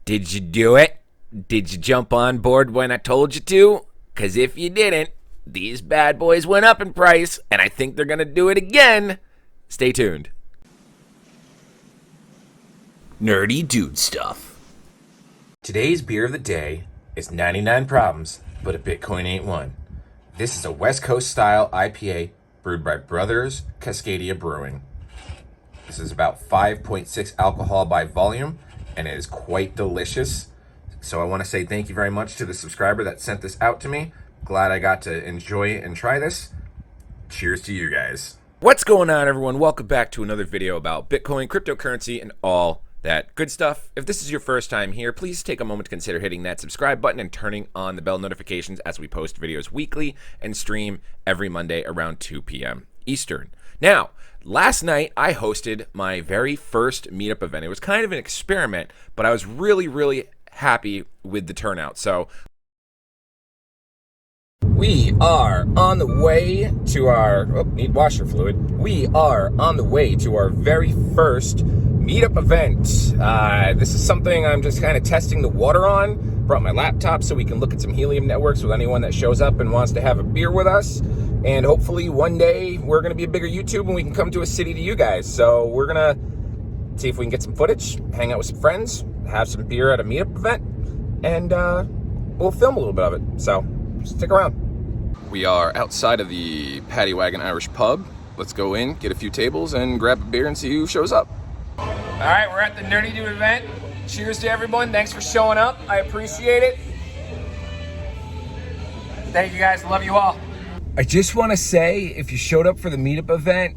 Did you do it? Did you jump on board when I told you to? Because if you didn't, these bad boys went up in price, and I think they're going to do it again. Stay tuned. Nerdy dude stuff. Today's beer of the day is 99 Problems, but a Bitcoin ain't one. This is a West Coast style IPA brewed by Brothers Cascadia Brewing. This is about 5.6 alcohol by volume, and it is quite delicious. So I want to say thank you very much to the subscriber that sent this out to me. Glad I got to enjoy it and try this. Cheers to you guys. What's going on, everyone? Welcome back to another video about Bitcoin, cryptocurrency, and all that good stuff. If this is your first time here, please take a moment to consider hitting that subscribe button and turning on the bell notifications as we post videos weekly and stream every Monday around 2 p.m. Eastern. Now, last night I hosted my very first Meetup event. It was kind of an experiment, but I was really happy with the turnout. So we are on the way to our, need washer fluid. We are on the way to our very first Meetup event. This is something I'm just kind of testing the water on. Brought my laptop so we can look at some Helium networks with anyone that shows up and wants to have a beer with us. And hopefully one day we're going to be a bigger YouTube and we can come to a city to you guys. So we're going to see if we can get some footage, hang out with some friends, have some beer at a Meetup event, and we'll film a little bit of it. So stick around. We are outside of the Paddy Wagon Irish Pub. Let's go in, get a few tables, and grab a beer and see who shows up. All right, we're at the Nerdy Dude event. Cheers to everyone. Thanks for showing up. I appreciate it. Thank you guys. Love you all. I just want to say, if you showed up for the Meetup event,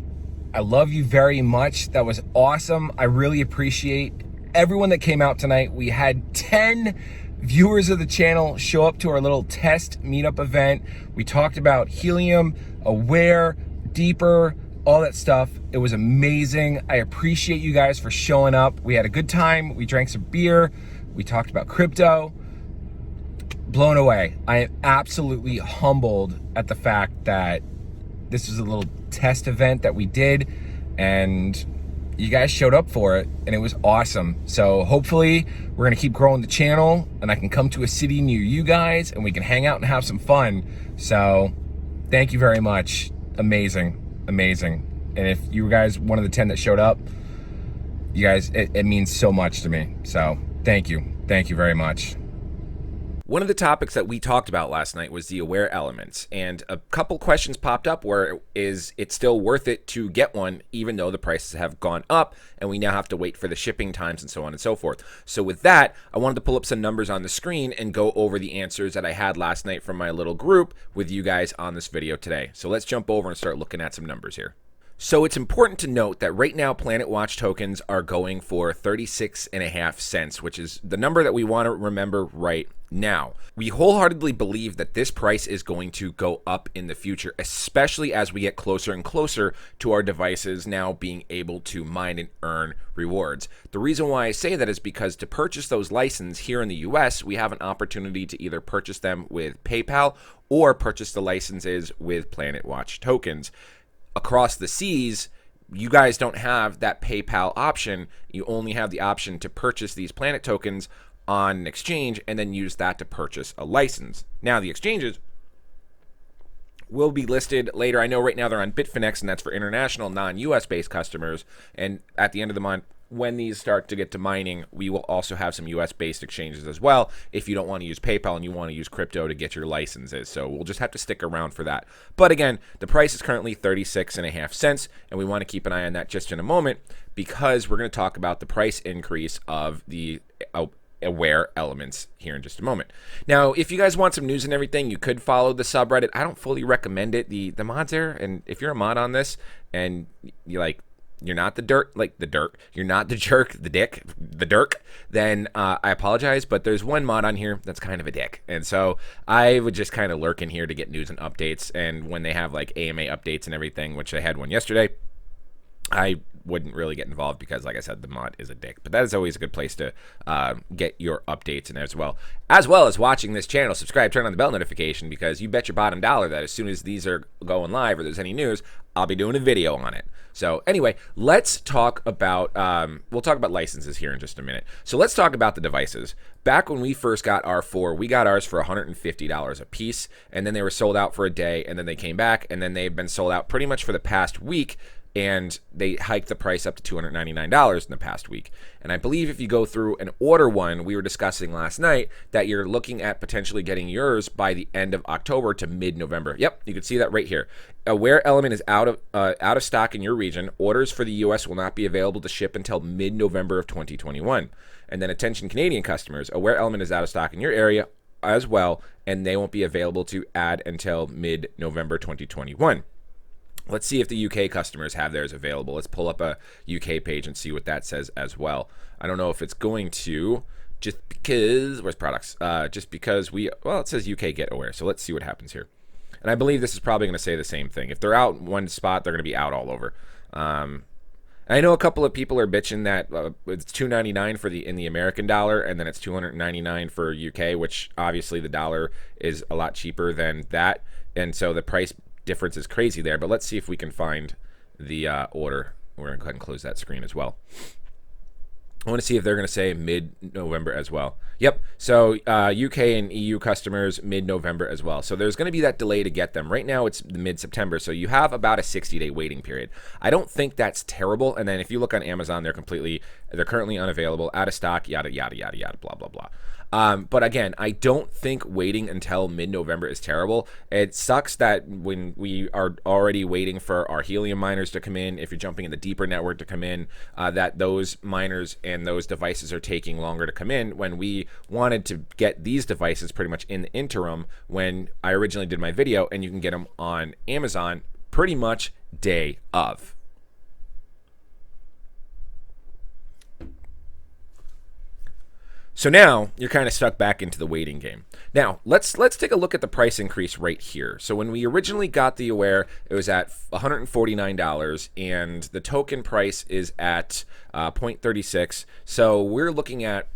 I love you very much. That was awesome. I really appreciate everyone that came out tonight. We had 10 viewers of the channel show up to our little test Meetup event. We talked about Helium, Awair, Deeper, all that stuff. It was amazing. I appreciate you guys for showing up. We had a good time. We drank some beer. We talked about crypto. Blown away. I am absolutely humbled at the fact that this was a little test event that we did, and you guys showed up for it, and it was awesome. So hopefully we're gonna keep growing the channel, and I can come to a city near you guys, and we can hang out and have some fun. So thank you very much. Amazing. And if you guys one of the 10 that showed up, you guys, it means so much to me. So thank you very much. One of the topics that we talked about last night was the Awair Elements, and a couple questions popped up where is it still worth it to get one even though the prices have gone up and we now have to wait for the shipping times and so on and so forth. So with that, I wanted to pull up some numbers on the screen and go over the answers that I had last night from my little group with you guys on this video today. So let's jump over and start looking at some numbers here. So it's important to note that right now PlanetWatch tokens are going for 36.5 cents, which is the number that we want to remember right now. We wholeheartedly believe that this price is going to go up in the future, especially as we get closer and closer to our devices now being able to mine and earn rewards. The reason why I say that is because to purchase those licenses here in the US, we have an opportunity to either purchase them with PayPal or purchase the licenses with PlanetWatch tokens. Across the seas, you guys don't have that PayPal option. You only have the option to purchase these Planet tokens on an exchange and then use that to purchase a license. Now, the exchanges will be listed later. I know right now they're on Bitfinex, and that's for international non-US based customers. And at the end of the month, when these start to get to mining, we will also have some US based exchanges as well if you don't want to use PayPal and you want to use crypto to get your licenses. So we'll just have to stick around for that. But again, the price is currently 36.5 cents, and we want to keep an eye on that just in a moment because we're going to talk about the price increase of the Awair Elements here in just a moment. Now, if you guys want some news and everything, you could follow the subreddit. I don't fully recommend it. The mods there, and if you're a mod on this and you're not the you're not the jerk, the dirk, then I apologize, but there's one mod on here that's kind of a dick. And so I would just kind of lurk in here to get news and updates, and when they have like AMA updates and everything, which I had one yesterday, I wouldn't really get involved because, like I said, the mod is a dick. But that is always a good place to get your updates and as well as watching this channel. Subscribe, turn on the bell notification, because you bet your bottom dollar that as soon as these are going live or there's any news, I'll be doing a video on it. So anyway, let's talk about, we'll talk about licenses here in just a minute. So let's talk about the devices. Back when we first got our 4, we got ours for $150 a piece, and then they were sold out for a day, and then they came back, and then they've been sold out pretty much for the past week, and they hiked the price up to $299 in the past week. And I believe if you go through and order one, we were discussing last night that you're looking at potentially getting yours by the end of October to mid-November. Yep, you can see that right here. Awair Element is out of stock in your region. Orders for the US will not be available to ship until mid-November of 2021. And then attention Canadian customers, Awair Element is out of stock in your area as well, and they won't be available to add until mid-November 2021. Let's see if the UK customers have theirs available. Let's pull up a UK page and see what that says as well. I don't know if it's going to, just because, where's products? Just because well, it says UK get Awair. So let's see what happens here. And I believe this is probably going to say the same thing. If they're out in one spot, they're going to be out all over. I know a couple of people are bitching that it's $2.99 in the American dollar, and then it's $299 for UK, which obviously the dollar is a lot cheaper than that, and so the price difference is crazy there. But let's see if we can find the order. We're gonna go ahead and close that screen as well. I want to see if they're going to say mid-November as well. Yep. So UK and EU customers mid-November as well. So there's going to be that delay to get them. Right now it's mid-September, so you have about a 60-day waiting period. I don't think that's terrible. And then if you look on Amazon, they're currently unavailable, out of stock, yada yada yada yada, blah blah blah. But again, I don't think waiting until mid-November is terrible. It sucks that when we are already waiting for our Helium miners to come in, if you're jumping in the deeper network to come in, that those miners and those devices are taking longer to come in, when we wanted to get these devices pretty much in the interim when I originally did my video, and you can get them on Amazon pretty much day of. So now you're kind of stuck back into the waiting game. Now let's take a look at the price increase right here. So when we originally got the Awair, it was at $149, and the token price is at 0.36. So we're looking at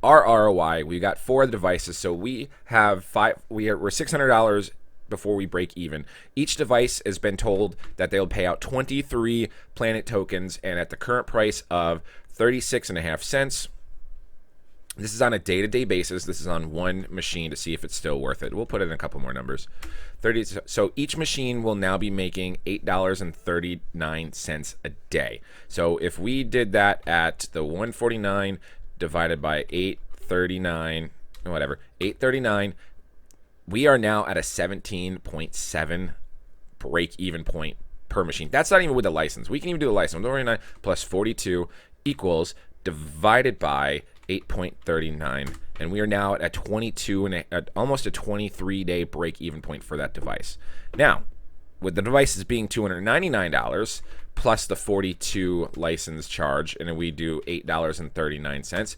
our ROI. We got 4 devices, so we have we're $600 before we break even. Each device has been told that they'll pay out 23 Planet tokens, and at the current price of 36.5 cents. This is on a day-to-day basis. This is on one machine to see if it's still worth it. We'll put in a couple more numbers. So each machine will now be making $8.39 a day. So if we did that at the 149 divided by 839, whatever, 839, we are now at a 17.7 break-even point per machine. That's not even with the license. We can even do a license. 149 plus 42 equals divided by 8.39, and we are now at 22 and almost a 23-day break-even point for that device. Now, with the devices being $299 plus the 42 license charge, and we do $8.39,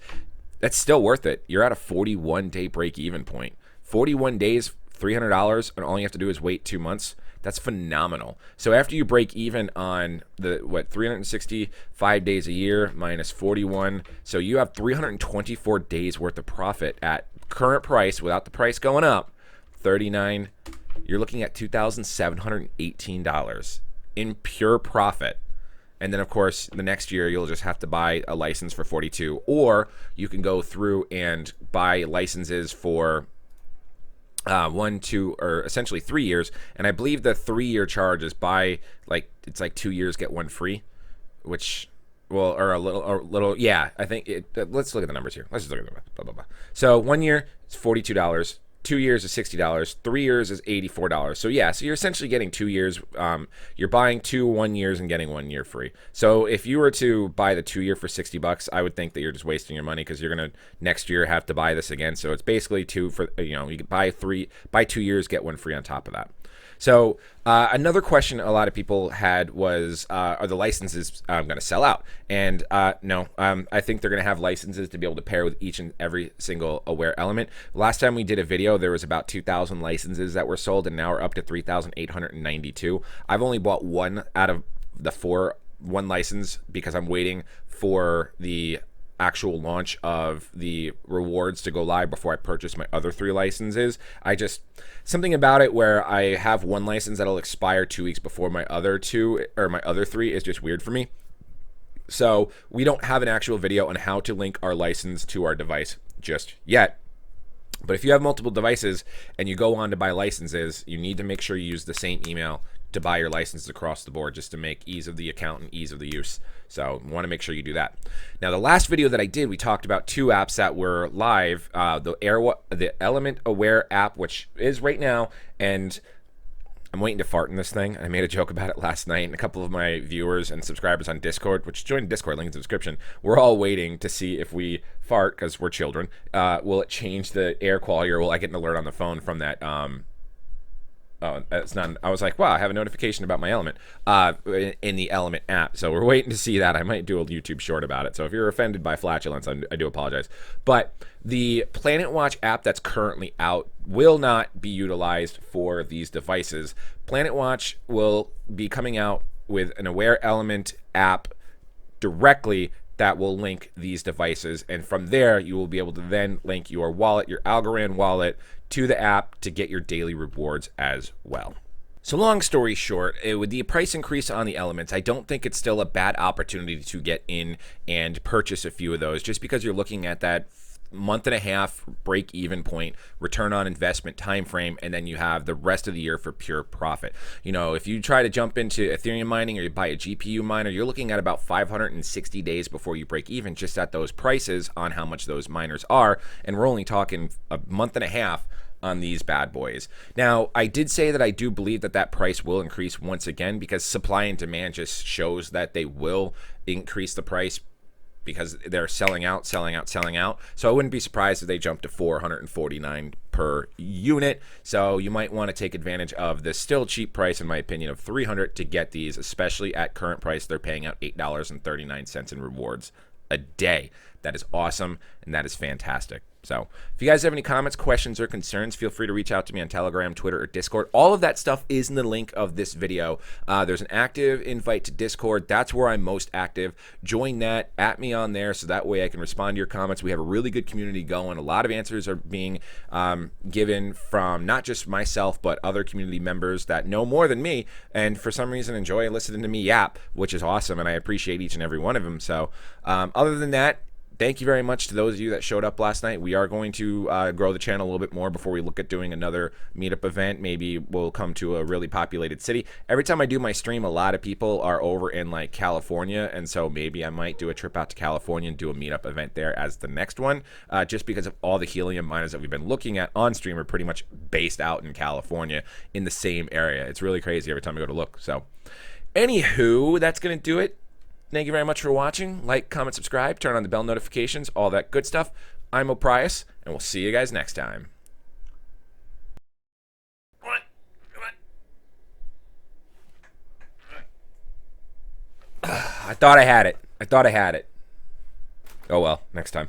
that's still worth it. You're at a 41-day break-even point. 41 days, $300, and all you have to do is wait 2 months. That's phenomenal. So after you break even on the 365 days a year minus 41, so you have 324 days worth of profit at current price without the price going up. 39, you're looking at $2,718 in pure profit. And then of course the next year you'll just have to buy a license for 42, or you can go through and buy licenses for 1, 2, or essentially 3 years, and I believe the 3-year charge is it's like 2 years get one free, which or a little yeah, I think let's look at the numbers here. Let's just look at the blah blah blah. So 1 year is $42, 2 years is $60, 3 years is $84. So yeah, so you're essentially getting 2 years. You're buying 2 1 years and getting 1 year free. So if you were to buy the 2 year for $60, I would think that you're just wasting your money, because you're gonna next year have to buy this again. So it's basically 2 for, you can buy 2 years, get 1 free on top of that. So another question a lot of people had was, are the licenses going to sell out? And no, I think they're going to have licenses to be able to pair with each and every single Awair element. Last time we did a video, there was about 2,000 licenses that were sold, and now we're up to 3,892. I've only bought 1 out of the 4 one license because I'm waiting for the actual launch of the rewards to go live before I purchase my other 3 licenses. Something about it where I have one license that'll expire 2 weeks before my other 2 or my other 3 is just weird for me. So we don't have an actual video on how to link our license to our device just yet. But if you have multiple devices and you go on to buy licenses, you need to make sure you use the same email to buy your licenses across the board, just to make ease of the account and ease of the use. So you want to make sure you do that. Now, the last video that I did, we talked about 2 apps that were live, the Element Aware app, which is right now, and I'm waiting to fart in this thing. I made a joke about it last night, and a couple of my viewers and subscribers on Discord, which joined Discord, link in the description, we're all waiting to see if we fart, because we're children. Will it change the air quality, or will I get an alert on the phone from that? Oh, it's not. I was like, wow, I have a notification about my Element in the Element app. So we're waiting to see that. I might do a YouTube short about it. So if you're offended by flatulence, I do apologize. But the PlanetWatch app that's currently out will not be utilized for these devices. PlanetWatch will be coming out with an Aware Element app directly that will link these devices, and from there you will be able to then link your wallet, your Algorand wallet, to the app to get your daily rewards as well. So long story short, with the price increase on the Elements, I don't think it's still a bad opportunity to get in and purchase a few of those, just because you're looking at that month and a half break even point, return on investment time frame, and then you have the rest of the year for pure profit. You know, if you try to jump into Ethereum mining or you buy a GPU miner, you're looking at about 560 days before you break even just at those prices on how much those miners are, and we're only talking a month and a half on these bad boys. Now, I did say that I do believe that that price will increase once again, because supply and demand just shows that they will increase the price, because they're selling out. So I wouldn't be surprised if they jump to 449 per unit. So you might want to take advantage of this still cheap price, in my opinion, of 300 to get these, especially at current price. They're paying out $8.39 in rewards a day. That is awesome, and that is fantastic. So if you guys have any comments, questions, or concerns, feel free to reach out to me on Telegram, Twitter, or Discord. All of that stuff is in the link of this video. There's an active invite to Discord. That's where I'm most active. Join that, at me on there, so that way I can respond to your comments. We have a really good community going. A lot of answers are being given from not just myself, but other community members that know more than me, and for some reason enjoy listening to me yap, which is awesome, and I appreciate each and every one of them. So other than that, thank you very much to those of you that showed up last night. We are going to grow the channel a little bit more before we look at doing another meetup event. Maybe we'll come to a really populated city. Every time I do my stream, a lot of people are over in like California, and so maybe I might do a trip out to California and do a meetup event there as the next one, just because of all the helium miners that we've been looking at on stream are pretty much based out in California in the same area. It's really crazy every time I go to look. So anywho, that's going to do it. Thank you very much for watching. Like, comment, subscribe, turn on the bell notifications, all that good stuff. I'm Oprius, and we'll see you guys next time. I thought I had it. Oh well, next time.